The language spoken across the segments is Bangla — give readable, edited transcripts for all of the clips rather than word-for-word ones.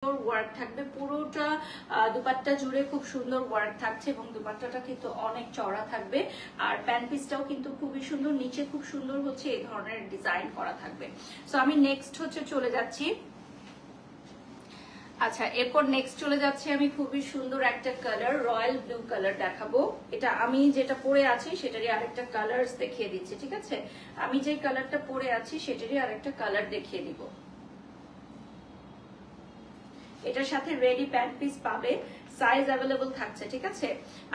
ওয়ার্ক থাকবে পুরোটা দুপাট্টা জুড়ে খুব সুন্দর ওয়ার্ক থাকছে এবং দুপাট্টাটা কিন্তু অনেক চওড়া থাকবে আর প্যান্ট পিসটাও কিন্তু খুবই সুন্দর নিচে খুব সুন্দর হচ্ছে এই ধরনের ডিজাইন করা থাকবে। সো আমি নেক্সট হচ্ছে চলে যাচ্ছি। আচ্ছা এরপর নেক্সট চলে যাচ্ছে আমি খুবই সুন্দর একটা কালার রয়্যাল ব্লু কালার দেখাবো। এটা আমি যেটা পরে আছি সেটারই আরেকটা কালারস দেখিয়ে দিচ্ছি, ঠিক আছে? আমি যে কালারটা পরে আছি সেটারই আরেকটা কালার দেখিয়ে দিব। এটার সাথে রেডি প্যান্ট পিস পাবে, সাইজ অ্যাভেলেবল থাকছে, ঠিক আছে?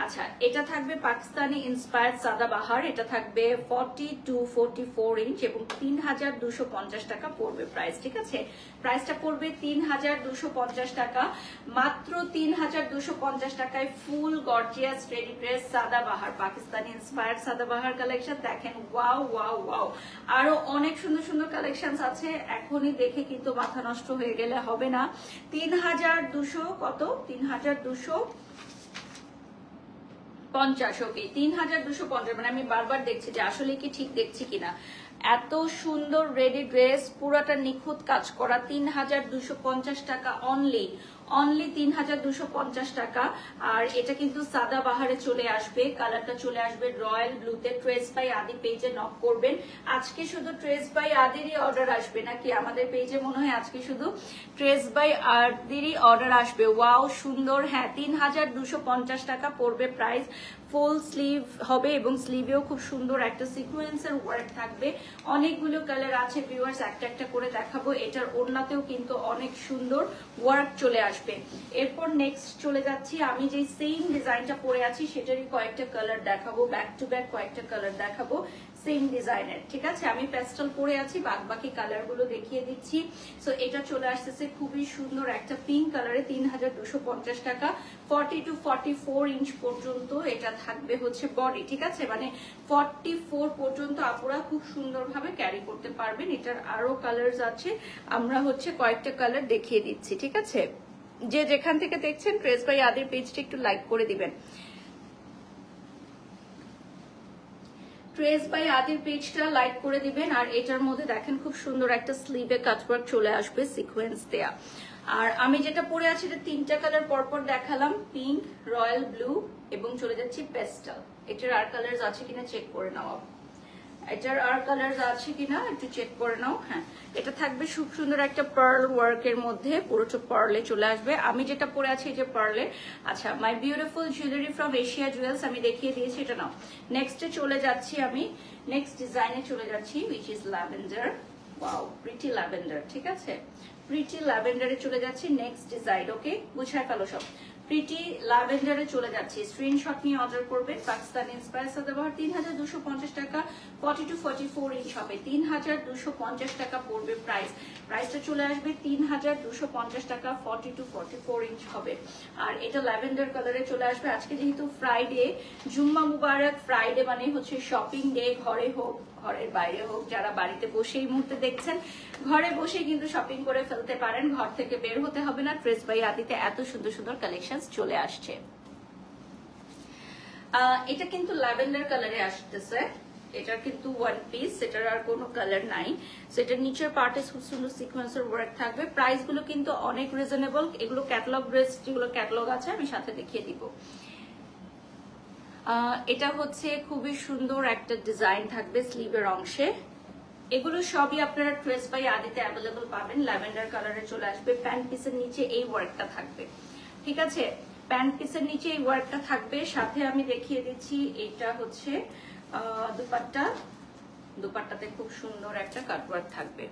আচ্ছা এটা থাকবে পাকিস্তানি ইন্সপায়ার্ড সাদাবাহার, এটা থাকবে 40 to 44 ইঞ্চ এবং 3250 টাকা পড়বে প্রাইস, ঠিক আছে? প্রাইসটা পড়বে 3250 টাকা, মাত্র 3250 টাকায় full gorgeous ready dress Sadabahar, Pakistani inspired Sadabahar collection. দেখেন ওয়াও ওয়াও ওয়াও, আরো অনেক সুন্দর সুন্দর কালেকশন আছে, এখনই দেখে কিন্তু মাথা নষ্ট হয়ে গেলে হবে না। 3200 কত, 3250, ওকে 3250, মানে আমি বারবার দেখছি যে আসলে কি ঠিক দেখছি কিনা। এত সুন্দর রেডি ড্রেস পুরাটা নিখুঁত কাজ করা, 3250 টাকা অনলি, অনলি 3250 টাকা। আর এটা কিন্তু সাদা বাহারে চলে আসবে, কালারটা চলে আসবে রয়্যাল ব্লুতে। ট্রেস বাই আদি পেজে নক করবেন। আজকে শুধু ট্রেস বাই আদিরই অর্ডার আসবে নাকি? আমাদের পেজে মনে হয় আজকে শুধু ট্রেস বাই আদিরই অর্ডার আসবে। ওয়াও সুন্দর, হ্যাঁ 3250 টাকা পড়বে প্রাইস। ফুল স্লিভ হবে এবং স্লিভেও খুব সুন্দর একটা সিকোয়েন্সের ওয়ার্ক থাকবে। অনেকগুলো কালার আছে ভিউয়ার্স, একটা একটা করে দেখাবো। এটার ওড়নাতেও কিন্তু অনেক সুন্দর ওয়ার্ক চলে আসবে। এরপর নেক্সট চলে যাচ্ছি, আমি যে সেম ডিজাইনটা পরে আছি সেটারই কয়েকটা কালার দেখাবো, ব্যাক টু ব্যাক কয়েকটা কালার দেখাবো সেম ডিজাইনের, ঠিক আছে? আমি প্যাস্টেল পরে আছি, বাকি কালার গুলো দেখিয়ে দিচ্ছি। সো এটা চলে আসতেছে খুবই সুন্দর একটা পিঙ্ক কালারে, 3250 টাকা। 40 to 44 ইঞ্চ পর্যন্ত এটা থাকবে হচ্ছে বডি, ঠিক আছে? মানে 44 পর্যন্ত আপুরা খুব সুন্দরভাবে ক্যারি করতে পারবেন। এটার আরো কালার আছে, আমরা হচ্ছে কয়েকটা কালার দেখিয়ে দিচ্ছি, ঠিক আছে? যে যেখান থেকে দেখছেন ট্রেস বাই আদির পেজটা একটু লাইক করে দিবেন। ট্রেস বাই আদির পেজটা লাইক করে দিবেন। আর এটার মধ্যে দেখেন খুব সুন্দর একটা স্লিভে কাটওয়ার্ক চলে আসবে, সিকোয়েন্স দেয়া। আর আমি যেটা পরে আছি এটা তিনটা কালার পরপর দেখালাম, পিঙ্ক, রয়্যাল ব্লু এবং চলে যাচ্ছি পেস্টাল। এটার আর কালার আছে কিনা চেক করে নাও, এটার আর কালার আছে কিনা একটু চেক করে নাও। হ্যাঁ এটা থাকবে খুব সুন্দর একটা পার্ল ওয়ার্কের মধ্যে, পুরোটা পার্লে চলে আসবে। আমি যেটা পরে আছি এই যে পার্লে। আচ্ছা my beautiful jewellery from Asia jewels আমি দেখিয়ে দিয়েছি, এটা নাও। নেক্সটে চলে যাচ্ছি আমি, নেক্সট ডিজাইনে চলে যাচ্ছি which is lavender. Wow pretty lavender, ঠিক আছে? প্রিটি ল্যাভেন্ডারে চলে যাচ্ছি নেক্সট ডিজাইন। ওকে বুঝায় ফেলো সব। প্রিটি ল্যাভেন্ডারে চলে যাচ্ছি, স্ক্রিনশট নিয়ে অর্ডার করবেন। পাকিস্তানি ইন্সপায়ার্ড সাদাবাহার 3250 টাকা, 40 to 44 ইঞ্চ হবে, 3250 টাকা পড়বে প্রাইস। প্রাইসটা চলে আসবে 3250 টাকা, 40 to 44 ইঞ্চ হবে। আর এটা ল্যাভেন্ডার কালারে চলে আসবে। আজকে যেহেতু ফ্রাইডে, জুম্মা মুবারক, ফ্রাইডে মানে হচ্ছে শপিং ডে, ঘরে হোক ঘরের বাইরে হোক, যারা বাড়িতে বসে এই মুহূর্তে দেখছেন ঘরে বসে কিন্তু শপিং করে ফেলতে পারেন, ঘর থেকে বের হতে হবে না। ট্রেস বাই আদিতে এত সুন্দর সুন্দর কালেকশন চলে আসছে। এটা কিন্তু ল্যাভেন্ডার কালারে আসতেছে, এটা কিন্তু ওয়ান পিস, এটার আর কোনো কালার নাই। সো এটার নিচের পার্টে খুব সুন্দর সিকোয়েন্সের ওয়ার্ক থাকবে। প্রাইস গুলো কিন্তু অনেক রিজনেবল, এগুলো ক্যাটালগ ড্রেস, যেগুলো ক্যাটালগ আছে আমি সাথে দেখিয়ে দিব। এটা হচ্ছে খুবই সুন্দর একটা ডিজাইন থাকবে স্লিভের অংশে। এগুলো সবই আপনারা ট্রেস বাই আদিতে অ্যাভেলেবল পাবেন। ল্যাভেন্ডার কালারে চলে আসবে। প্যান্ট পিসের নিচে এই ওয়ার্কটা থাকবে, ঠিক আছে? প্যান্ট পিসের নিচে এই ওয়ার্কটা থাকবে। সাথে আমি দেখিয়ে দিচ্ছি এটা হচ্ছে দুপাট্টা, দুপাট্টাতে খুব সুন্দর একটা কাটওয়ার্ক থাকবে।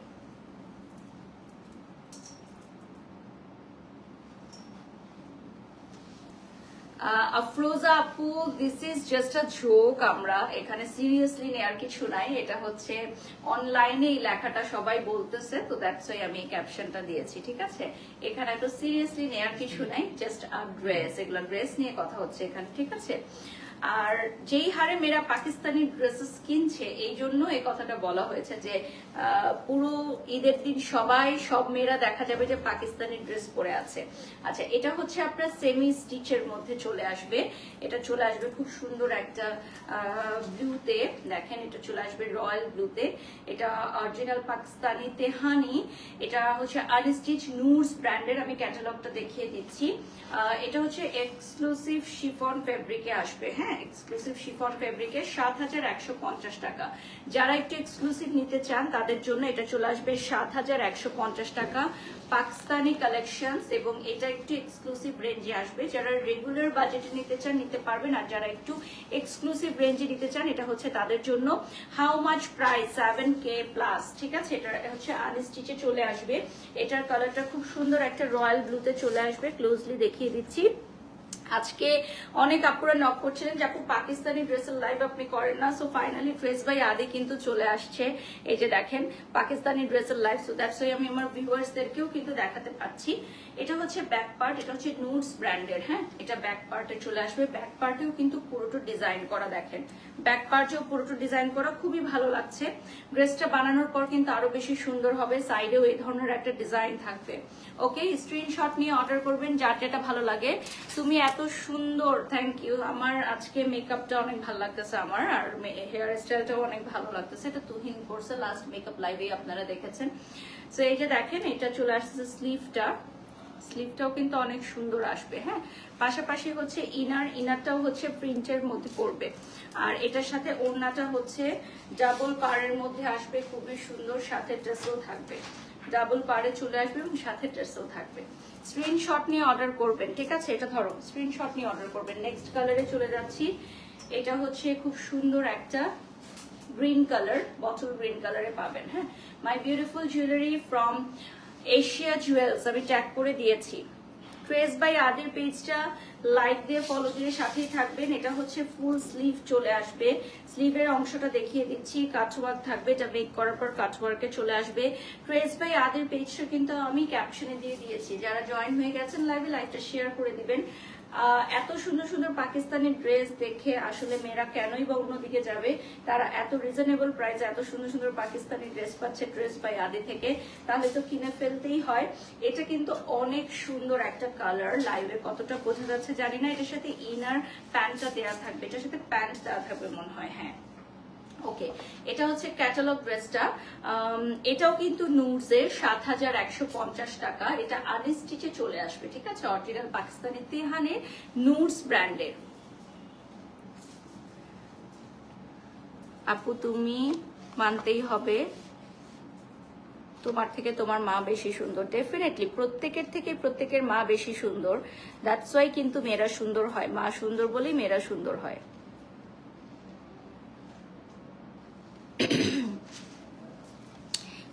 আফরোজা আপু, this is just a joke, আমরা এখানে সিরিয়াসলি নেয়ার কিছু নাই। এটা হচ্ছে অনলাইনে এই লেখাটা সবাই বলতেছে, তো দ্যাটস ওয়াই আমি এই ক্যাপশনটা দিয়েছি, ঠিক আছে? এখানে তো সিরিয়াসলি নেয়ার কিছু নাই, জাস্ট আ ড্রেস, এগুলো ড্রেস নিয়ে কথা হচ্ছে এখানে, ঠিক আছে? আর যেই হারে মেয়েরা পাকিস্তানি ড্রেসেস কিনছে এই জন্য এই কথাটা বলা হয়েছে যে পুরো ঈদের দিন সব মেয়েরা দেখা যাবে যে পাকিস্তানি ড্রেস পরে আছে। আচ্ছা, এটা হচ্ছে আপনার সেমি স্টিচের মধ্যে চলে আসবে। এটা চলে আসবে খুব সুন্দর একটা ব্লুতে, দেখেন এটা চলে আসবে রয়্যাল ব্লুতে। এটা অরিজিনাল পাকিস্তানি তেহানি, এটা হচ্ছে আনস্টিচ নুরস ব্র্যান্ডের। আমি ক্যাটালগটা দেখিয়ে দিচ্ছি। এটা হচ্ছে এক্সক্লুসিভ শিফন ফেব্রিকে আসবে। হ্যাঁ, এক্সক্লুসিভ শিফন ফেব্রিকে ৭১৫০ টাকা। যারা একটু এক্সক্লুসিভ নিতে চান তাদের জন্য এটা চলে আসবে ৭১৫০ টাকা। পাকিস্তানি কালেকশনস, এবং এটা একটু এক্সক্লুসিভ রেঞ্জে আসবে। যারা রেগুলার বাজেটে নিতে চান নিতে পারবেন, আর যারা একটু এক্সক্লুসিভ রেঞ্জে নিতে চান এটা হচ্ছে তাদের জন্য। How much price? 7K plus. ঠিক আছে, এটা হচ্ছে আনস্টিচে চলে আসবে। এটার কালারটা খুব সুন্দর একটা রয়্যাল ব্লুতে চলে আসবে। ক্লোজলি দেখিয়ে দিচ্ছি। আজকে অনেক আপুরা নক করছিলেন যে আপু পাকিস্তানি ড্রেসের লাইভ আপনি করেন না, সো ফাইনালি ড্রেস বাই আদি কিন্তু চলে আসছে। এই যে দেখেন পাকিস্তানি ড্রেসের লাইভ, সো দ্যাটস ওয়াই আমি আমার ভিউয়ার্সদেরকেও কিন্তু দেখাতে পাচ্ছি। এটা হচ্ছে ব্যাক পার্ট, এটা হচ্ছে নুডস ব্র্যান্ডের। হ্যাঁ, এটা ব্যাক পার্টে চলে আসবে। ব্যাক পার্টেও কিন্তু পুরোটা ডিজাইন করা, দেখেন ব্যাক পার্টেও পুরোটা ডিজাইন করা, খুবই ভালো লাগছে। ড্রেসটা বানানোর পর কিন্তু আরো বেশি সুন্দর হবে। সাইডেও এই ধরনের একটা ডিজাইন থাকবে। ওকে, স্ক্রিনশট নিয়ে অর্ডার করবেন যার যেটা ভালো লাগে। তুমি এত সুন্দর, থ্যাংক ইউ। আমার আজকে মেকআপটা অনেক ভালো লাগতেছে আমার, আর হেয়ার স্টাইলটাও অনেক ভালো লাগতেছে। এটা তুহিন করছে লাস্ট মেকআপ লাইভে, আপনারা দেখেছেন। তো এই যে দেখেন এটা চলে আসছে স্লিভটা, স্লিভটাও কিন্তু অনেক সুন্দর আসবে। হ্যাঁ, পাশাপাশি হচ্ছে ইনারটাও হচ্ছে প্রিন্টের মধ্যে পড়বে, আর এটার সাথে ওড়নাটা হচ্ছে ডাবল পাড়ের মধ্যে আসবে, খুবই সুন্দর। সাথে ড্রেসও থাকবে, ডাবল পাড়ে চলে আসবে এবং সাথে ড্রেসও থাকবে। স্ক্রিনশট নিয়ে অর্ডার করবেন, ঠিক আছে? এটা ধরো স্ক্রিনশট নিয়ে অর্ডার করবেন। নেক্সট কালারে চলে যাচ্ছি। এটা হচ্ছে খুব সুন্দর একটা গ্রিন কালার, বটল গ্রিন কালারে পাবেন। হ্যাঁ, my beautiful jewellery from Asia jewels আমি ট্যাগ করে দিয়েছি। ট্রেস বাই আদির পেজটা লাইক দিয়ে ফলো দিয়ে সাথেই থাকবেন। এটা হচ্ছে ফুল স্লিভ চলে আসবে। স্লিভের অংশটা দেখিয়ে দিচ্ছি, কাটওয়ার্ক থাকবে, এটা মেক করার পর কাটওয়ার্কে চলে আসবে। ট্রেস বাই আদির পেজটা কিন্তু আমি ক্যাপশনে দিয়ে দিয়েছি, যারা জয়েন হয়ে গেছেন লাইভে লাইভটা শেয়ার করে দিবেন। এত সুন্দর সুন্দর পাকিস্তানি ড্রেস দেখে আসলে মেয়েরা কেনই বা অন্যদিকে যাবে? তারা এত রিজনেবল প্রাইসে এত সুন্দর সুন্দর পাকিস্তানি ড্রেস পাচ্ছে ড্রেস বাই আদি থেকে, তাহলে তো কিনে ফেলতেই হয়। এটা কিন্তু অনেক সুন্দর একটা কালার, লাইভে কতটা বোঝা যাচ্ছে জানি না। এটার সাথে ইনার প্যান্টটা দেওয়া থাকবে, এটার সাথে প্যান্ট দেওয়া থাকবে মনে হয়। হ্যাঁ, ওকে, এটা হচ্ছে ক্যাটালগ ড্রেসটা। এটাও কিন্তু নুডসের ৭১৫০ টাকা। এটা আনস্টিচে চলে আসবে, ঠিক আছে? অরিজিনাল পাকিস্তানি তেহানের নুডস ব্র্যান্ডের। আপু তুমি মানতেই হবে তোমার থেকে তোমার মা বেশি সুন্দর। ডেফিনেটলি প্রত্যেকের থেকে প্রত্যেকের মা বেশি সুন্দর। দ্যাটস ওয়াই কিন্তু মেয়েরা সুন্দর হয়, মা সুন্দর বলেই মেয়েরা সুন্দর হয়।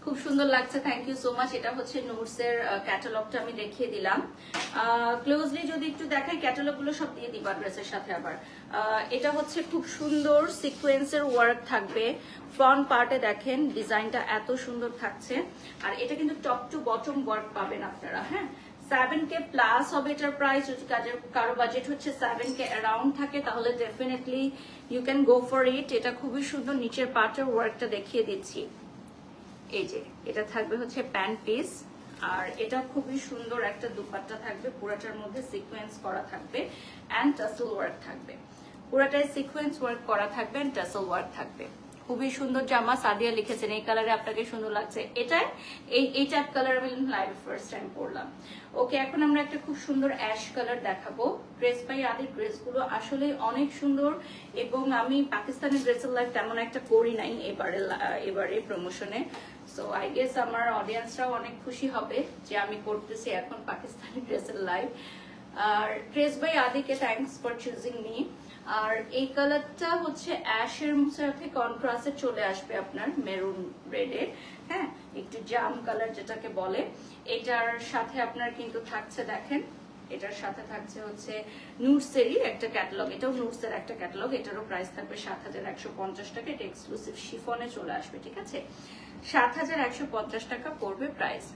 খুব সুন্দর লাগছে, থ্যাংক ইউ সো মাচ। এটা হচ্ছে নোটসের ক্যাটালগটা আমি দেখিয়ে দিলাম। ক্লোজলি যদি একটু দেখাই, ক্যাটালগ গুলো সব দিয়ে দিবা ড্রেসের সাথে। আবার এটা হচ্ছে খুব সুন্দর সিকোয়েন্সের ওয়ার্ক থাকবে। ফ্রন্ট পার্টে দেখেন ডিজাইনটা এত সুন্দর থাকছে, আর এটা কিন্তু টপ টু বটম ওয়ার্ক পাবেন আপনারা। হ্যাঁ, 7K প্লাস হবে এটার প্রাইস। যদি কারো বাজেট হচ্ছে 7K অ্যারাউন্ড থাকে তাহলে definitely you can go for it. এটা খুবই সুন্দর, নিচের পার্টের ওয়ার্কটা দেখিয়ে দিচ্ছি। এই যে এটা থাকবে হচ্ছে প্যান্ট পিস, আর এটা খুবই সুন্দর একটা দুপাট্টা থাকবে, পুরাটার মধ্যে সিকোয়েন্স করা থাকবে এন্ড টাসেল ওয়ার্ক থাকবে। পুরাটায় সিকোয়েন্স ওয়ার্ক করা থাকবে এন্ড টাসেল ওয়ার্ক থাকবে। খুবই সুন্দর জামা। সাদিয়া লিখেছেন এই কালারে আপনাকে সুন্দর লাগছে। এটাই এই টাইপ কালার আমি লাইভ ফার্স্ট টাইম পরলাম। ওকে, এখন আমরা একটা খুব সুন্দর অ্যাশ কালার দেখাবো। ড্রেস বাই আদি ড্রেসগুলো আসলে অনেক সুন্দর, এবং আমি পাকিস্তানি ড্রেসের লাইভ তেমন একটা করি নাই এবারে প্রমোশনে। সো আই গেস আমার অডিয়েন্সরাও অনেক খুশি হবে যে আমি করতেছি এখন পাকিস্তানি ড্রেসের লাইভ। আর ড্রেস বাই আদিকে থ্যাঙ্কস ফর চুজিং মি। আর এই কালারটা হচ্ছে অ্যাশের সাথে কন্ট্রাস্টে চলে আসবে আপনার মেরুন রেডের। হ্যাঁ, একটু জাম কালার যেটাকে বলে। এটার সাথে আপনার কিন্তু থাকছে, দেখেন এটার সাথে থাকছে হচ্ছে নুডসেরই একটা ক্যাটালগ। এটাও নুডসের একটা ক্যাটালগ। এটারও প্রাইস থাকবে ৭১৫০ টাকা। এটা এক্সক্লুসিভ শিফনে চলে আসবে, ঠিক আছে? ৭১৫০ টাকা পড়বে প্রাইস।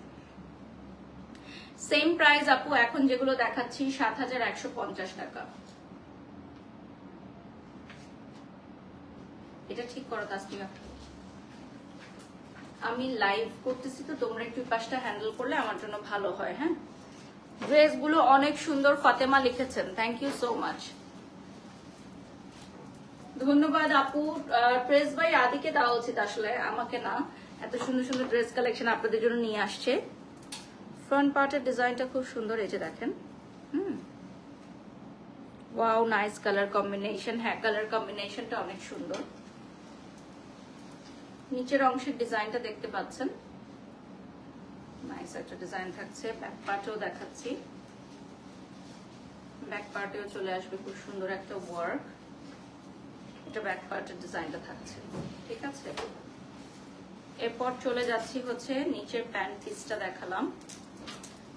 সেম প্রাইস আপু এখন যেগুলো দেখাচ্ছি ৭১৫০ টাকা। এটা ঠিক করো তাসনিয়া। আমি লাইভ করতেছি তো তোমরা একটু পাশটা হ্যান্ডেল করলে আমার জন্য ভালো হয়। হ্যাঁ, ড্রেসগুলো অনেক সুন্দর, ফাতেমা লিখেছেন, থ্যাংক ইউ সো মাচ, ধন্যবাদ আপু। প্রেস বাই আদিকে দেওয়া উচিত আসলে, আমাকে না। এত সুন্দর সুন্দর ড্রেস কালেকশন আপনাদের জন্য নিয়ে আসছে। ফ্রন্ট পার্টের ডিজাইনটা খুব সুন্দর, এই যে দেখেন। Wow, nice colour combination. হ্যাঁ, কালার কম্বিনেশনটা অনেক সুন্দর। নিচের অংশের ডিজাইনটা দেখতে পাচ্ছেন, নাইস একটা ডিজাইন থাকছে। ব্যাক পার্টেও দেখাচ্ছি, ব্যাক পার্টেও চলে আসবে খুব সুন্দর একটা ওয়ার্ক। এটা ব্যাক পার্টের ডিজাইনটা থাকছে, ঠিক আছে। এরপর চলে যাচ্ছি হচ্ছে নিচের প্যান্ট পিসটা দেখালাম,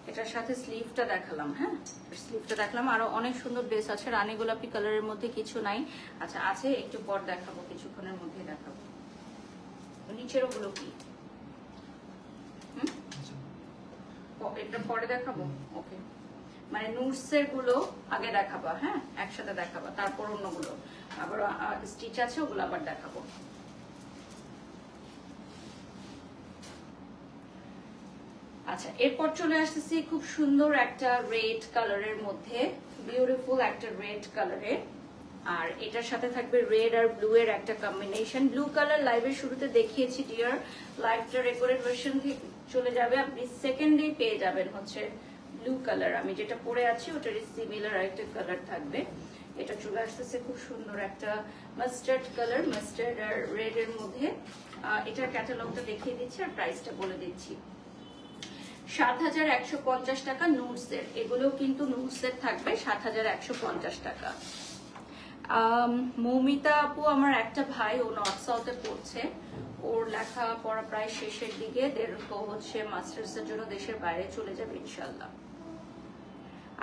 এটার সাথে স্লিভটা দেখালাম। হ্যাঁ, স্লিভটা দেখালাম। আরো অনেক সুন্দর ড্রেস আছে, রানী গোলাপি কালারের মধ্যে কিছু নাই। আচ্ছা আছে, একটু পর দেখাবো, কিছুক্ষণের মধ্যে দেখাবো। নিচের ওগুলো কি এটা পরে দেখাবো? ওকে, মানে নুটসের গুলো আগে দেখাবা, হ্যাঁ একসাথে দেখাবা, তারপর অন্যগুলো আবার স্টিচ আছে ওগুলো আবার দেখাবো। আচ্ছা, এরপর চলে আসতেছি খুব সুন্দর একটা রেড কালারের মধ্যে, বিউটিফুল একটা রেড কালারে। আর এটার সাথে থাকবে রেড আর ব্লু এর একটা কম্বিনেশন। ব্লু কালার লাইভের শুরুতে দেখিয়েছি ডিয়ার, লাইভটা রেকর্ডেড ভার্সন থেকে চলে যাবে, আপনি সেকেন্ডেই পেয়ে যাবেন হচ্ছে ব্লু কালার। আমি যেটা পরে আছি ওটারই সিমিলার আরেকটা কালার থাকবে। এটা চলে আসতেছে খুব সুন্দর একটা মাস্টার্ড কালার, মাস্টার্ড আর রেড এর মধ্যে। এটার ক্যাটালগটা দেখিয়ে দিচ্ছি আর প্রাইসটা বলে দিচ্ছি। ৭১৫০ টাকা নুটসের, এগুলোও কিন্তু নুটসের থাকবে ৭১৫০ টাকা। মৌমিতা আপু আমার একটা ভাই, ও নর্থ সাউথে পড়ছে, ওর লেখা পড়া প্রায় শেষের দিকে, ও হচ্ছে মাস্টার্সের জন্য দেশের বাইরে চলে যাবে ইনশাল্লাহ।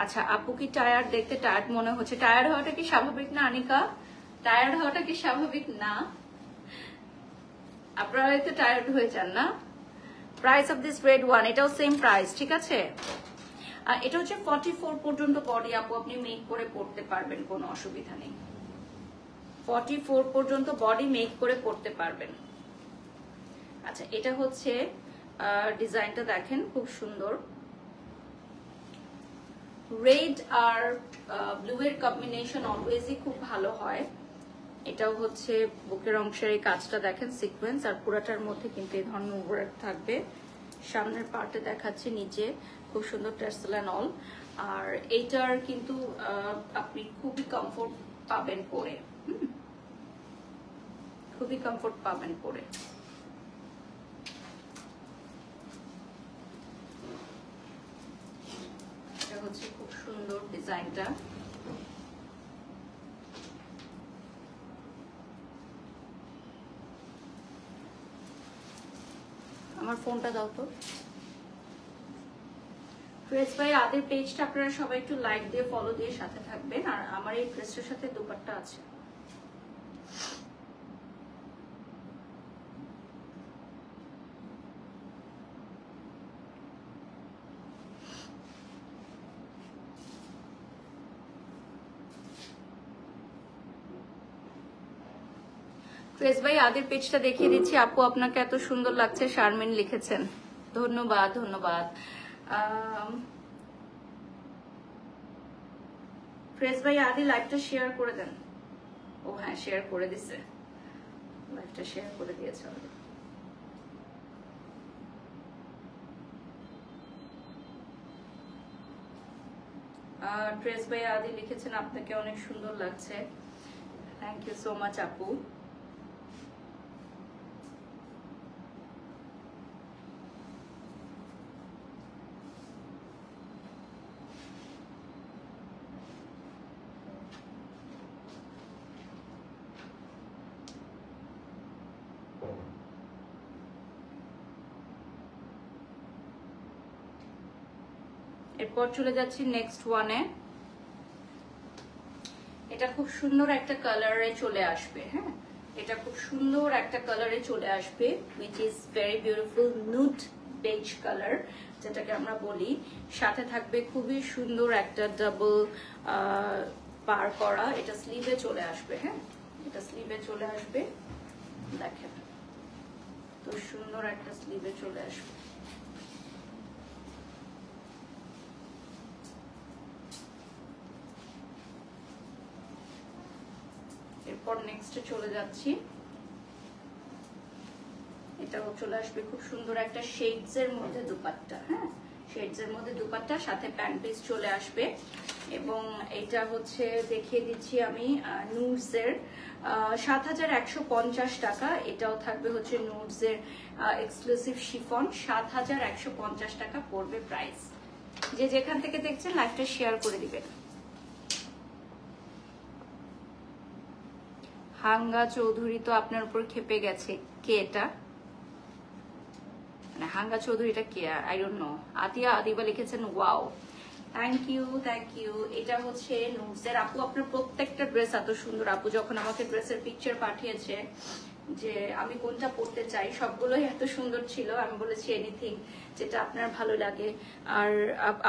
আচ্ছা, আপু কি টায়ার্ড? দেখতে টায়ার্ড মনে হচ্ছে। টায়ার্ড হওয়াটা কি স্বাভাবিক না আনিকা? টায়ার্ড হওয়াটা কি স্বাভাবিক না? আপনারা তো টায়ার্ড হয়ে যান না? Price of this red one, এটাও সেম প্রাইস, ঠিক আছে। এটা হচ্ছে 44 পর্যন্ত বডি আপু আপনি মেক করে পড়তে পারবেন, কোনো অসুবিধা নেই। 44 পর্যন্ত বডি মেক করে পড়তে পারবেন। আচ্ছা, এটা হচ্ছে ডিজাইনটা দেখেন, খুব সুন্দর। রেড আর ব্লু এর কম্বিনেশন অলওয়েজই খুব ভালো হয়। এটাও হচ্ছে বুকের অংশের এই কাজটা দেখেন, সিকোয়েন্স, আর পুরাটার মধ্যে কিন্তু এই ধরনের ওয়ার্ক থাকবে। সামনের পার্টে দেখাচ্ছি, নিচে খুব সুন্দর টার্সেল এন্ড অল। আর এইটার কিন্তু আপনি খুবই কমফোর্ট পাবেন পরে, খুবই কমফোর্ট পাবেন পরে। এটা হচ্ছে খুব সুন্দর ডিজাইনটা। আমার ফোনটা দাও তো। ড্রেস বাই আদের পেজটা আপনারা সবাই একটু লাইক দিয়ে ফলো দিয়ে সাথে থাকবেন। আর আমার এই ড্রেসটার সাথে দোপাট্টা আছে। ড্রেস বাই আদের পেজটা দেখিয়ে দিচ্ছি। আপু আপনাকে এত সুন্দর লাগছে, শারমিন লিখেছেন, ধন্যবাদ ধন্যবাদ। ড্রেস বাই আদি লাইভটা শেয়ার করে দেন। ও হ্যাঁ, শেয়ার করে দিছে, লাইভটা শেয়ার করে দিয়েছে। ড্রেস বাই আদি লিখেছেন আপনাকে অনেক সুন্দর লাগছে, থ্যাংক ইউ সো মাচ আপু। এরপর চলে যাচ্ছি নেক্সট ওয়ানে। এটা খুব সুন্দর একটা কালারে চলে আসবে। হ্যাঁ, এটা খুব সুন্দর একটা কালারে চলে আসবে, which is very beautiful nude beige color, যেটাকে আমরা বলি। সাথে থাকবে খুবই সুন্দর একটা ডাবল পার করা, এটা স্লিভে চলে আসবে। হ্যাঁ, এটা স্লিভে চলে আসবে। দেখেন তো সুন্দর একটা স্লিভে চলে আসবে। এরপর নেক্সটে চলে যাচ্ছি, এটাও চলে আসবে খুব সুন্দর একটা শেডস এর মধ্যে দুপাট্টা। হ্যাঁ, শেডস এর মধ্যে দুপাট্টা, সাথে প্যান্ট পিস চলে আসবে। এবং এটা হচ্ছে দেখিয়ে দিচ্ছি আমি নুডস এর ৭১৫০ টাকা। এটাও থাকবে হচ্ছে নুডস এর এক্সক্লুসিভ শিফন, ৭১৫০ টাকা পড়বে প্রাইস। যে যেখান থেকে দেখছেন লাইভটা শেয়ার করে দিবেন। হাঙ্গা চৌধুরী তো আপনার উপর খেপে গেছে, কে এটা? মানে হাঙ্গা চৌধুরীটা কে? I don't know. Atiya Adiba লিখেছেন wow, thank you thank you. এটা হচ্ছে নুডসের। আপু আপনার প্রত্যেকটা ড্রেস এত সুন্দর। আপু যখন আমাকে ড্রেসের পিকচার পাঠিয়েছে যে আমি কোনটা পরতে চাই, সবগুলোই এত সুন্দর ছিল। আমি বলেছি এনিথিং যেটা আপনার ভালো লাগে। আর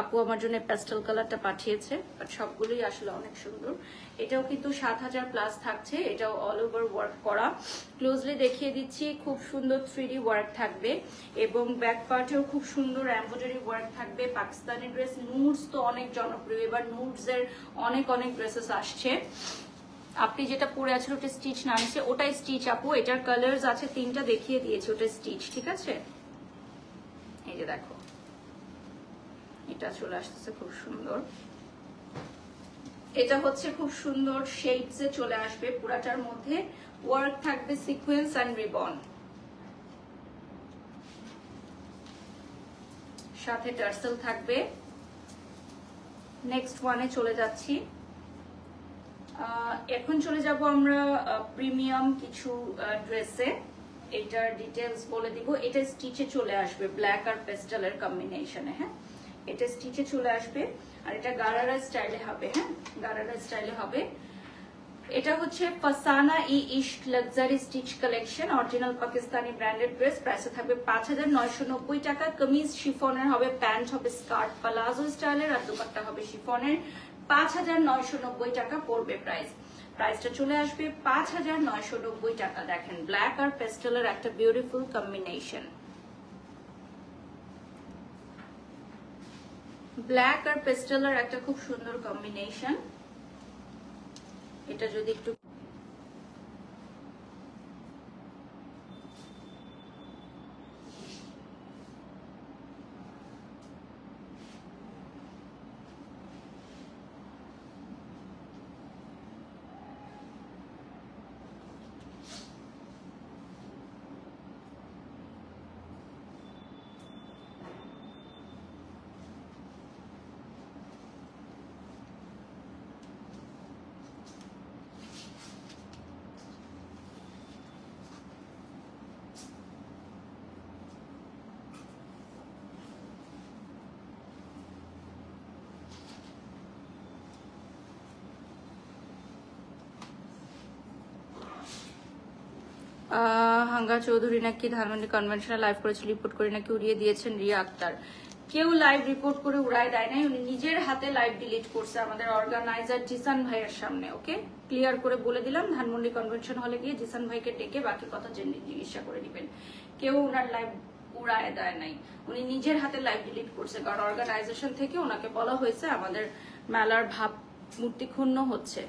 আপু আমার জন্য প্যাস্টেল কালারটা পাঠিয়েছে, বাট সবগুলোই আসলে অনেক সুন্দর। এটাও কিন্তু ৭০০০ প্লাস থাকছে। এটাও অল ওভার ওয়ার্ক করা। ক্লোজলি দেখিয়ে দিচ্ছি, খুব সুন্দর 3D ওয়ার্ক থাকবে এবং ব্যাক পার্টেও খুব সুন্দর এমব্রয়ডারি ওয়ার্ক থাকবে। পাকিস্তানি ড্রেস নুডস তো অনেক জনপ্রিয়, এবার নুডস এর অনেক অনেক ড্রেসেস আসছে। আপনি যেটা পরে আছেন ওটা স্টিচ না নিচ্ছে, ওটাই স্টিচ আপু। এটার কালার্স আছে 3টা, দেখিয়ে দিয়েছি, ওটা স্টিচ। ঠিক আছে, এই যে দেখো এটা চলে আসতেছে খুব সুন্দর। এটা হচ্ছে খুব সুন্দর শেডস এ চলে আসবে, পুরাটার মধ্যে ওয়ার্ক থাকবে সিকোয়েন্স এন্ড রিবন, সাথে টার্সেল থাকবে। নেক্সট ওয়ানে চলে যাচ্ছি। এখন চলে যাব আমরা প্রিমিয়াম কিছু ড্রেসে। এটার ডিটেলস বলে দিব। এটা স্টিচে চলে আসবে ব্ল্যাক আর পেস্টেলের কম্বিনেশনে। হ্যাঁ, এটা স্টিচে চলে আসবে আর এটা গারারা স্টাইলে হবে। হ্যাঁ, গারারা স্টাইলে হবে। এটা হচ্ছে Fasana e Ishq luxury stitch collection, original Pakistani branded dress. প্রাইসে থাকবে ৫৯৯০ টাকা। কামিজ শিফনের হবে, প্যান্ট হবে স্কার্ট পালাজো স্টাইলের, আর দুপাট্টা হবে শিফনের। ৫৯৯০ টাকা পড়বে প্রাইস। প্রাইসটা চলে আসবে ৫৯৯০ টাকা। দেখেন ব্ল্যাক আর পেস্টেলের একটা বিউটিফুল কম্বিনেশন, ব্ল্যাক আর পেস্টেলের একটা খুব সুন্দর কম্বিনেশন। এটা যদি একটু হাঙ্গা চৌধুরী নাকি ধানমন্ডি কনভেনশনে লাইভ করেছিল, রিপোর্ট করে নাকি উড়িয়ে দিয়েছেন রিয়া আক্তার। কেউ লাইভ রিপোর্ট করে উড়ায় দেয় নাই, উনি নিজের হাতে লাইভ ডিলিট করছে আমাদের অর্গানাইজার জিসান ভাইয়ের সামনে। ওকে, ক্লিয়ার করে বলে দিলাম, ধানমন্ডি কনভেনশন হলে গিয়ে জিসান ভাইকে ডেকে বাকি কথা জিজ্ঞাসা করে নেবেন। কেউ ওনার লাইভ উড়ায় দেয় নাই, উনি নিজের হাতে লাইভ ডিলিট করছে। কারণ অর্গানাইজেশন থেকে ওনাকে বলা হয়েছে আমাদের মেলার ভাব মূর্তি ক্ষুণ্ণ হচ্ছে।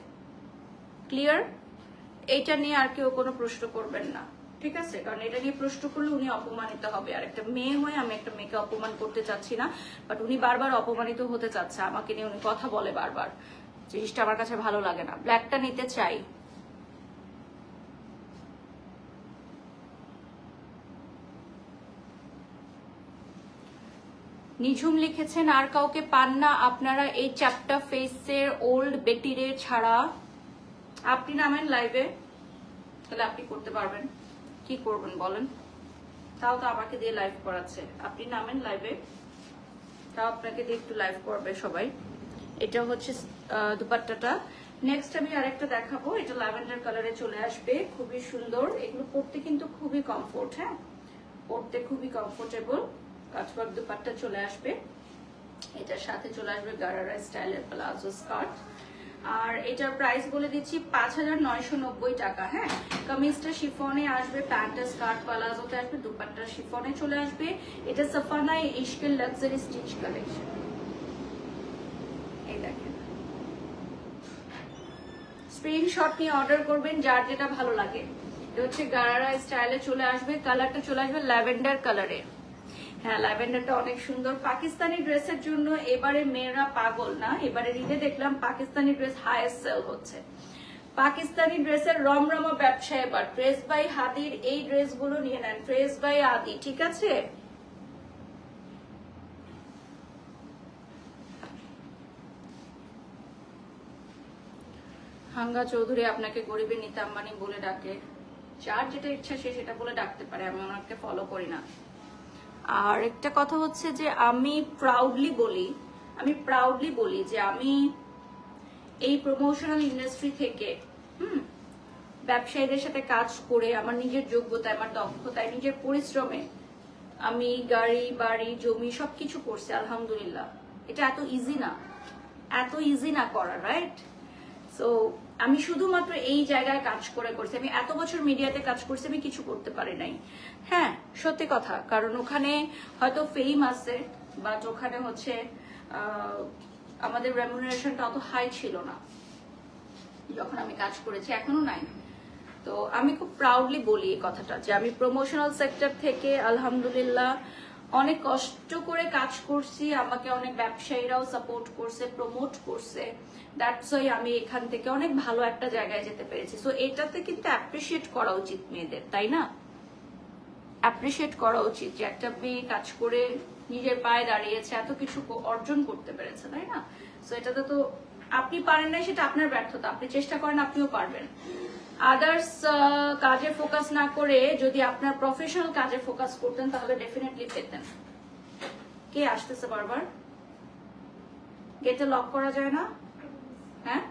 ক্লিয়ার? এইটা নিয়ে আর কেউ কোনো প্রশ্ন করবেন না, ঠিক আছে? কারণ এটা নিয়ে প্রশ্ন করলে উনি অপমানিত হবে। আর একটা মেয়ে হয়ে আমি একটা মেয়েকে অপমান করতে চাচ্ছি না, বাট উনি বারবার অপমানিত হতে চাচ্ছে আমাকে নিয়ে, উনি কথা বলে বারবার, জিনিসটা আমার কাছে ভালো লাগে না। ব্ল্যাকটা নিতে চাই। নিঝুম লিখেছেন আর কাউকে পান না আপনারা এই চ্যাপ্টা ফেসের ওল্ড বেটিরে ছাড়া? আপনি নামেন লাইভে, তাহলে আপনি করতে পারবেন। কি করবেন বলেন? তাও তো আমাকে দিয়ে লাইভ করাচ্ছে। আপনি নামেন লাইভে, তাও আপনাকে দিয়ে একটু লাইভ করবে সবাই। এটা হচ্ছে দুপাট্টাটা। নেক্সট আমি আরেকটা দেখাবো, এটা ল্যাভেন্ডার কালারে চলে আসবে, খুবই সুন্দর। এগুলো পরতে কিন্তু খুবই কমফোর্ট, হ্যাঁ পরতে খুবই কমফোর্টেবল। কাজওয়ার্ক দুপাট্টা চলে আসবে, এটার সাথে চলে আসবে গারারা স্টাইলের প্লাজো স্কার্ট। আর এটার প্রাইস বলে দিচ্ছি 5,990 টাকা। হ্যাঁ, কামিজটা শিফনে আসবে, প্যান্টটা স্কার্ট পালাজোতে আসবে, দুপাট্টা শিফনে চলে আসবে। এটা সাফানাই ইশকের লাক্সারি স্টিচ কালেকশন। এই দেখেন, স্ক্রিনশট নিয়ে অর্ডার করবেন যার যেটা ভালো লাগে। এটা হচ্ছে গারারা স্টাইলে চলে আসবে, কালারটা চলে আসবে ল্যাভেন্ডার কালারে। হ্যাঁ, ল্যাভেন্ডারটা অনেক সুন্দর। পাকিস্তানি ড্রেসের জন্য এবারে মেয়েরা পাগল না, এবারে ঈদে দেখলাম পাকিস্তানি ড্রেস হাইয়েস্ট সেল হচ্ছে। পাকিস্তানি ড্রেসের রমরমা ব্যবসা এবার। ট্রেস বাই হাদির এই ড্রেসগুলো নিয়ে নেন, ট্রেস বাই আদি, ঠিক আছে? হাঙ্গা চৌধুরী আপনাকে গরিবের নিতা আম্বানি বলে ডাকে। যার যেটা ইচ্ছা সে সেটা বলে ডাকতে পারে, আমি ওনাকে ফলো করি না। আর একটা কথা হচ্ছে যে আমি প্রাউডলি বলি যে আমি এই প্রমোশনাল ইন্ডাস্ট্রি থেকে ব্যবসায়ীদের সাথে কাজ করে আমার নিজের যোগ্যতায়, আমার দক্ষতায়, নিজের পরিশ্রমে আমি গাড়ি বাড়ি জমি সবকিছু করছি আলহামদুলিল্লাহ। এটা এত ইজি না করা, রাইট? সো আমি শুধুমাত্র এই জায়গায় কাজ করছি। আমি এত বছর মিডিয়াতে কাজ করছি, আমি কিছু করতে পারি নাই। হ্যাঁ, সত্যি কথা, কারণ ওখানে হয়তো ফেম আছে, বাট ওখানে হচ্ছে আমাদের রেমুনারেশনটা অত হাই ছিল না যখন আমি কাজ করেছি, এখনো নাই। তো আমি খুব প্রাউডলি বলি এই কথাটা যে আমি প্রমোশনাল সেক্টর থেকে আলহামদুলিল্লাহ অনেক কষ্ট করে কাজ করছি, আমাকে অনেক ব্যবসায়ীরাও সাপোর্ট করছে, প্রমোট করছে। দ্যাটস ওয়াই আমি এখান থেকে অনেক ভালো একটা জায়গায় যেতে পেরেছি। সো এটাতে কিন্তু অ্যাপ্রিসিয়েট করা উচিত মেয়েদের, তাই না? অ্যাপ্রিসিয়েট করা উচিত যে একটা মেয়ে কাজ করে নিজের পায়ে দাঁড়িয়েছে, এত কিছু অর্জন করতে পেরেছে, তাই না? সো এটাতে তো আপনি পারেন না, সেটা আপনার ব্যর্থতা। আপনি চেষ্টা করেন, আপনিও পারবেন। আদার্স কাজে ফোকাস না করে যদি আপনার প্রফেশনাল কাজে ফোকাস করতেন তাহলে ডেফিনেটলি পেতেন। কে আসতেছে বারবার? গেটে লক করা যায় না? হ্যাঁ,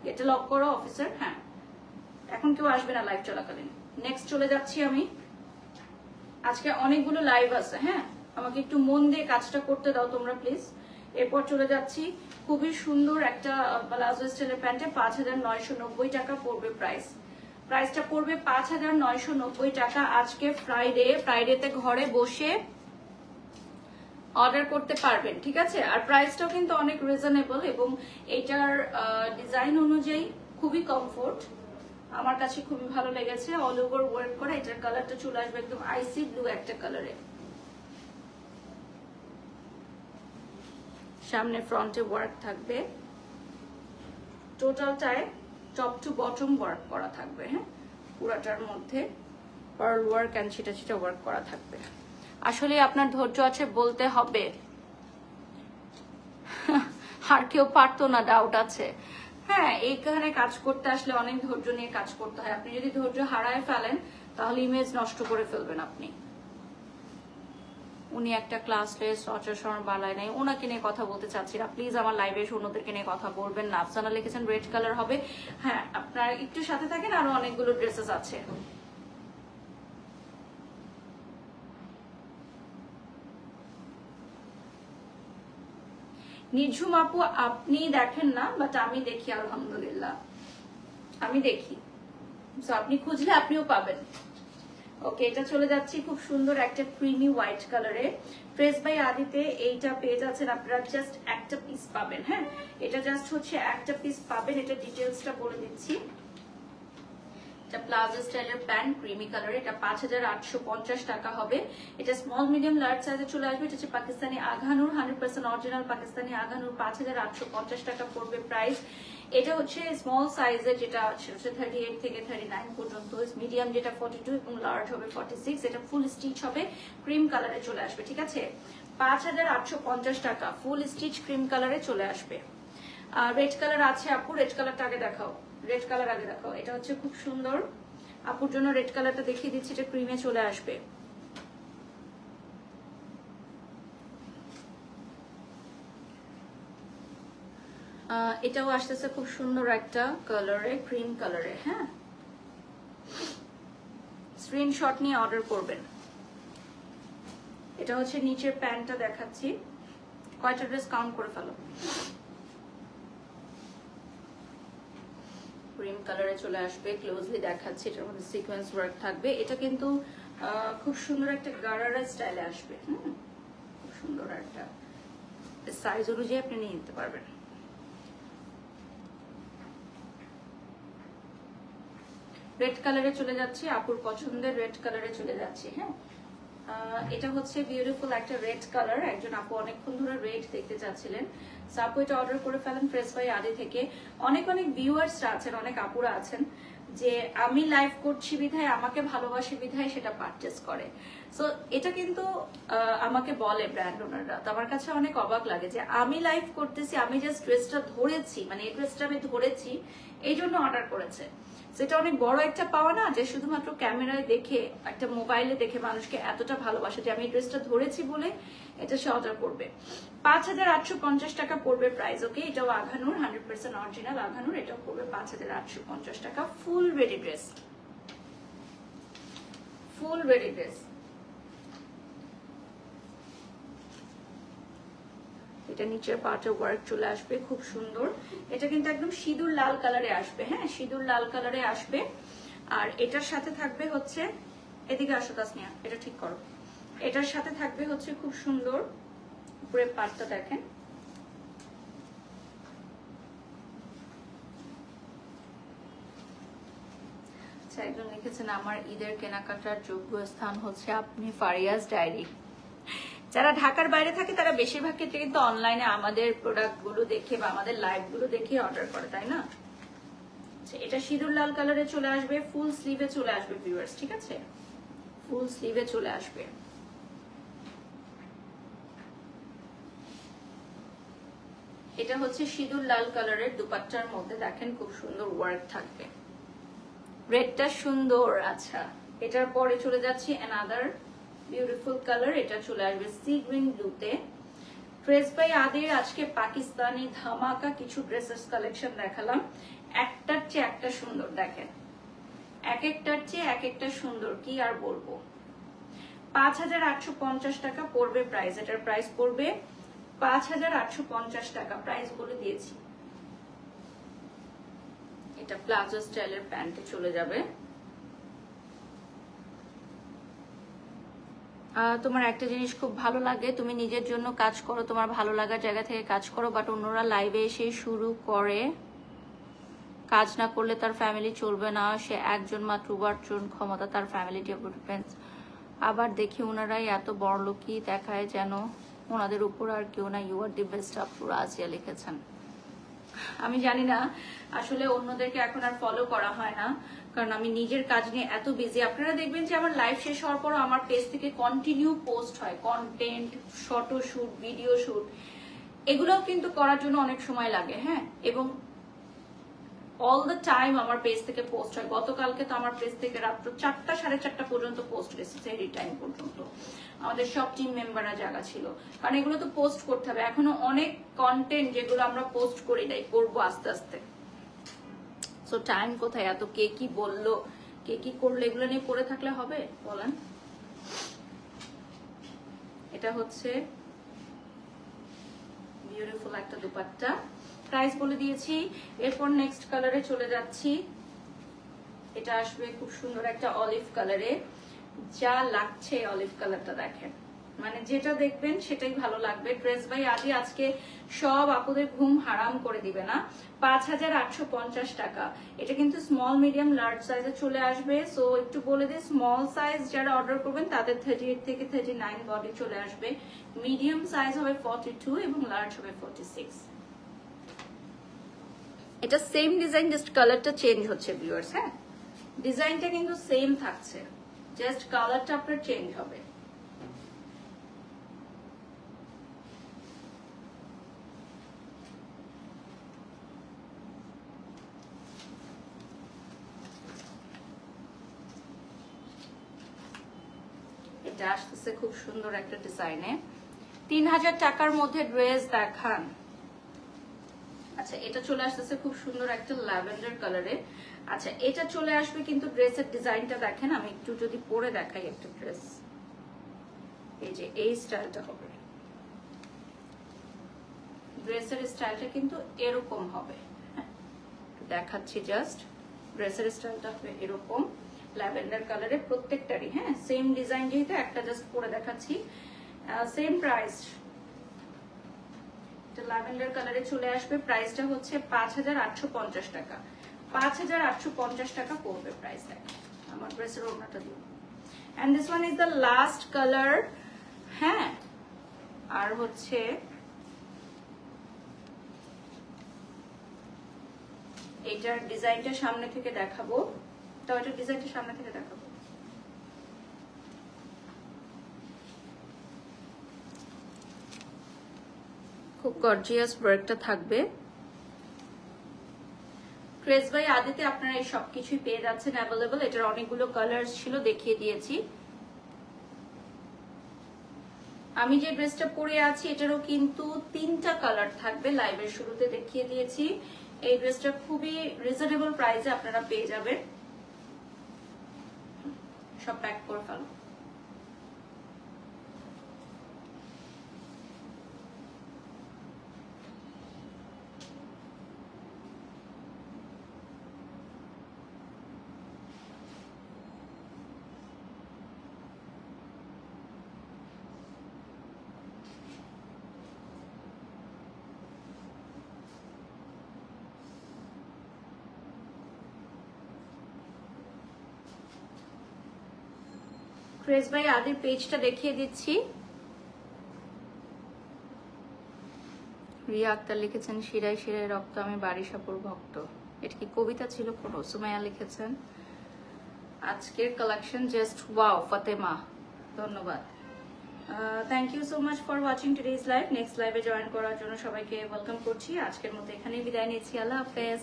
গেটে লক করো অফিসার। হ্যাঁ, এখন কেউ আসবে না লাইভ চলাকালীন। নেক্সট চলে যাচ্ছি আমি। আজকে অনেকগুলো লাইভ আছে, হ্যাঁ, আমাকে একটু মন দিয়ে কাজটা করতে দাও তোমরা প্লিজ। এরপর চলে যাচ্ছি খুবই সুন্দর একটা প্লাজো স্টাইলের প্যান্টে 5,990 টাকা পড়বে প্রাইসটা পড়বে 5,990 টাকা। আজকে ফ্রাইডেতে ঘরে বসে অর্ডার করতে পারবেন, ঠিক আছে? আর প্রাইসটাও কিন্তু অনেক রিজনেবল এবং এটার ডিজাইন অনুযায়ী খুবই কমফোর্ট। আমার কাছে খুবই ভালো লেগেছে। অল ওভার ওয়ার্ক করা, এটার কালারটা চলে আসবে একদম আইসি ব্লু একটা কালারে। সামনে ফ্রন্টে ওয়ার্ক থাকবে, টোটালটায় টপ টু বটম ওয়ার্ক করা থাকবে। হ্যাঁ, পুরাটার মধ্যে পার্ল ওয়ার্ক এন্ড ছিটা ছিটা ওয়ার্ক করা থাকবে। আসলে আপনার ধৈর্য আছে বলতে হবে, আর কেউ পারতো না, ডাউট আছে। হ্যাঁ, এইখানে কাজ করতে আসলে অনেক ধৈর্য নিয়ে কাজ করতে হয়। আপনি যদি ধৈর্য হারায় ফেলেন তাহলে ইমেজ নষ্ট করে ফেলবেন আপনি। উনি একটা ক্লাসলেস অচেতন বালায় নাই, ওনাকে নিয়ে কথা বলতে চাচ্ছি না। প্লিজ আমার লাইভে এসে অন্যদেরকে নিয়ে কথা বলবেন না। আফসানা লিখেছেন রেড কালার হবে। হ্যাঁ, আপনার একটু সাথে থাকেন, আরো অনেকগুলো ড্রেসেস আছে। নিঝুম আপু আপনি দেখেন না, বাট আমি দেখি আলহামদুলিল্লাহ, আমি দেখি। আপনি খুঁজলে আপনিও পাবেন। ওকে, এটা চলে যাচ্ছি খুব সুন্দর একটা ক্রিমি হোয়াইট কালারে। ট্রেস বাই আদিতে এইটা পেয়ে যাচ্ছেন আপনারা, জাস্ট একটা পিস পাবেন। হ্যাঁ, এটা জাস্ট হচ্ছে একটা পিস পাবেন। এটা ডিটেলসটা বলে দিচ্ছি। এটা প্লাজো স্টাইলের প্যান্ট, ক্রিমি কালারে। এটা 5,850 টাকা হবে। এটা স্মল মিডিয়াম লার্জ সাইজে চলে আসবে। এটা হচ্ছে পাকিস্তানি আঘানুর, 100% অরিজিনাল পাকিস্তানি আঘানুর। 5,850 টাকা পড়বে প্রাইস। এটা হচ্ছে স্মল সাইজের, যেটা হচ্ছে 38 থেকে 39 পর্যন্ত। মিডিয়াম যেটা 42 এবং লার্জ হবে 46। এটা ফুল স্টিচ হবে, ক্রিম কালারে চলে আসবে, ঠিক আছে? 5,850 টাকা ফুল স্টিচ ক্রিম কালারে চলে আসবে। রেড কালার আছে আপু, রেড কালারটা আগে দেখাও। রেড কালার আগে দেখাও। এটা হচ্ছে খুব সুন্দর, আপুর জন্য রেড কালারটা দেখিয়ে দিচ্ছি। এটা ক্রিমে চলে আসবে। এটাও আসতেছে খুব সুন্দর একটা কালারে, ক্রিম কালারে। হ্যাঁ, স্ক্রিনশট নিয়ে অর্ডার করবেন। এটা হচ্ছে নিচের প্যান্টটা দেখাচ্ছি। কয়টা ড্রেস কাউন্ট করে ফেলো। কালারে চলে আসবে, ক্লোজলি দেখাচ্ছি, এটার মধ্যে সিকোয়েন্স ওয়ার্ক থাকবে। এটা কিন্তু খুব সুন্দর একটা গারারা স্টাইলে আসবে। খুব সুন্দর একটা সাইজ অনুযায়ী আপনি নিয়ে নিতে পারবেন। রেড কালারে চলে যাচ্ছি, আপুর পছন্দের রেড কালারে চলে যাচ্ছি। হ্যাঁ, এটা হচ্ছে বিউটিফুল একটা রেড কালার। একজন আপু অনেকক্ষণ ধরে রেড দেখতে চাচ্ছিলেন, সো আপু এটা অর্ডার করে ফেলেন প্রেস বাই আদি থেকে। অনেক ভিউয়ার্সরা আছেন, অনেক আপুরা আছেন যে আমি লাইভ করছি বিধায়, আমাকে ভালোবাসি বিধায় সেটা পারচেস করে। সো এটা কিন্তু আমাকে বলে ব্র্যান্ড ওনাররা, তো আমার কাছে অনেক অবাক লাগে যে আমি লাইভ করতেছি, আমি জাস্ট ড্রেসটা ধরেছি, মানে এই ড্রেসটা আমি ধরেছি এই জন্য অর্ডার করেছে। সেটা অনেক বড় একটা পাওয়া না, যে শুধুমাত্র ক্যামেরায় দেখে, একটা মোবাইলে দেখে মানুষকে এতটা ভালোবাসে যে আমি ড্রেসটা ধরেছি বলে এটা সে অর্ডার করবে। 5850 টাকা পড়বে প্রাইস। ওকে, এটাও আঘানুর, 100% অরিজিনাল আঘানুর। এটাও পড়বে 5850 টাকা। Full ready dress, full ready dress. এটা নিচের পার্টে ওয়ার্ক চলে আসবে, খুব সুন্দর। এটা কিন্তু একদম সিঁদুর লাল কালারে আসবে। হ্যাঁ, সিঁদুর লাল কালারে আসবে। আর এটার সাথে থাকবে হচ্ছে, এদিকে আসো তাসনিয়া, এটা ঠিক করো। এটার সাথে থাকবে হচ্ছে খুব সুন্দর উপরে পার্টটা দেখেন, একজন লিখেছেন আমার ঈদের কেনাকাটার যোগ্য স্থান হচ্ছে আপনি ফারিয়াস ডায়েরি। যারা ঢাকার বাইরে থাকে তারা বেশিরভাগ ক্ষেত্রে কিন্তু অনলাইনে আমাদের প্রোডাক্ট গুলো দেখে বা আমাদের লাইভ গুলো দেখে অর্ডার করে, তাই না? এটা সিঁদুর লাল কালারে চলে আসবে, ফুল স্লিভে চলে আসবে ভিউয়ার্স, ঠিক আছে? ফুল স্লিভে চলে আসবে। এটা হচ্ছে সিঁদুর লাল কালারের দুপাট্টার মধ্যে দেখেন খুব সুন্দর ওয়ার্ক থাকবে, রেডটা সুন্দর। আচ্ছা, এটার পরে চলে যাচ্ছি অ্যানাদার বিউটিফুল কালার। এটা চলে আসবে সি গ্রিন ব্লুতে। ড্রেস বাই আদির আজকে পাকিস্তানি ধামাকা কিছু ড্রেসেস কালেকশন দেখালাম, একটার চেয়ে একটা সুন্দর। দেখেন, এক একটার চেয়ে এক একটা সুন্দর, কি আর বলবো। 5850 টাকা পড়বে প্রাইস। এটার প্রাইস পড়বে 5850 টাকা, প্রাইস বলে দিয়েছি। এটা প্লাজো স্টাইলের প্যান্টে চলে যাবে। তোমার একটা জিনিস খুব ভালো লাগে, তুমি নিজের জন্য কাজ করো, তোমার ভালো লাগার জায়গা থেকে কাজ করো, বাট অন্যরা লাইভে এসে শুরু করে কাজ না করলে তার ফ্যামিলি চলবে না, সে একজন মাত্র উপার্জন ক্ষমতা, তার ফ্যামিলি ডিপেন্ডস। আবার দেখি ওনারাই এত বড়লোকই দেখায় যেন ওনাদের উপর আর কেউ না। ইউ আর দি বেস্ট আপু, রাজিয়া লিখেছেন। আমি জানি না, আসলে অন্যদেরকে এখন আর ফলো করা হয় না, কারণ আমি নিজের কাজ নিয়ে এত বিজি। আপনারা দেখবেন যে আমার লাইভ শেষ হওয়ার পরও আমার পেজ থেকে কন্টিনিউ পোস্ট হয় content, photo shoot, video shoot, এগুলোও কিন্তু করার জন্য অনেক সময় লাগে। হ্যাঁ, এবং অল দ্য টাইম আমার পেজ থেকে পোস্ট হয়। গতকালকে তো আমার পেজ থেকে রাত্র 4টা 4:30 পর্যন্ত পোস্ট গেছে, সেই টাইম পর্যন্ত আমাদের সব টিম মেম্বাররা জায়গা ছিল, কারণ এগুলো তো পোস্ট করতে হবে। এখনো অনেক কন্টেন্ট যেগুলো আমরা পোস্ট করি নাই, করবো আস্তে আস্তে। সো টাইম কোথায়, এত কে কি বললো, কে কি করলো, এগুলো নিয়ে পড়ে থাকলে হবে বলেন? এটা হচ্ছে বিউটিফুল একটা দুপাট্টা, প্রাইস বলে দিয়েছি। এরপর নেক্সট কালারে চলে যাচ্ছি। এটা আসবে খুব সুন্দর একটা অলিভ কালারে, যা লাগছে অলিভ কালারটা দেখেন, মানে যেটা দেখবেন সেটাই ভালো লাগবে। ড্রেস বাই আদি আজকে সব আপুদের ঘুম হারাম করে দিবে না। 5850 টাকা। এটা কিন্তু স্মল মিডিয়াম লার্জ সাইজে চলে আসবে। সো একটু বলে দিই, স্মল সাইজ যারা অর্ডার করবেন তাদের 38 থেকে 39 বডি চলে আসবে, মিডিয়াম সাইজ হবে 42 এবং লার্জ হবে 46। এটা সেম ডিজাইন, জাস্ট কালারটা চেঞ্জ হচ্ছে ভিউয়ার্স। হ্যাঁ, ডিজাইনটা কিন্তু সেম থাকছে, জাস্ট কালারটা আপনার চেঞ্জ হবে। এটা আসতেছে খুব সুন্দর একটা ডিজাইনে। 3000 টাকার মধ্যে ড্রেস দেখান। আচ্ছা, এটা চলে আসতেছে খুব সুন্দর একটা ল্যাভেন্ডার কালারে। আচ্ছা, এটা চলে আসবে কিন্তু ড্রেসের ডিজাইনটা দেখেন, আমি একটু যদি পরে দেখাই একটা ড্রেস, এই যে এই স্টাইলটা হবে, ড্রেসের স্টাইলটা কিন্তু এরকম হবে। দেখাচ্ছি জাস্ট, ড্রেসের স্টাইলটা হবে এরকম ল্যাভেন্ডার কালারে প্রত্যেকটারই। হ্যাঁ, সেম ডিজাইন, যেহেতু একটা জাস্ট পরে দেখাচ্ছি। সেম প্রাইস, এটা ল্যাভেন্ডার কালারে চলে আসবে। প্রাইসটা হচ্ছে 5850 টাকা। 5850 টাকা পড়বে প্রাইসটা। আমার ড্রেসের ওড়নাটা দিও। And this one is the last colour. হ্যাঁ, আর হচ্ছে এইটার ডিজাইনটা সামনে থেকে দেখাবো। তো এটার ডিজাইনটা সামনে থেকে দেখাবো। খুব গর্জিয়াস ওয়ার্কটা থাকবে। ক্রেজ বাই আদিতে আপনারা এই সবকিছুই পেয়ে যাচ্ছেন অ্যাভেলেবল। এটার অনেকগুলো কালার ছিল, দেখিয়ে দিয়েছি। আমি যে ড্রেসটা পরে আছি এটারও কিন্তু 3টা কালার থাকবে, লাইভের শুরুতে দেখিয়ে দিয়েছি। এই ড্রেসটা খুবই রিজনেবল প্রাইসে আপনারা পেয়ে যাবেন। সব প্যাক করে ফেলো। ক্রেজ বাই আদির পেজটা দেখিয়ে দিচ্ছি। রিয়া আক্তার লিখেছেন, শিরায় শিরায় রক্ত আমি বারিশাপুর ভক্ত। এটা কি কবিতা ছিল কোনো? সুমাইয়া লিখেছেন আজকের কালেকশন জাস্ট ওয়াও। ফাতেমা, ধন্যবাদ। Thank you so much for watching today's live. Next লাইভে জয়েন করার জন্য সবাইকে ওয়েলকাম করছি। আজকের মতো এখানেই বিদায় নিচ্ছি। আল্লাহ হাফেজ।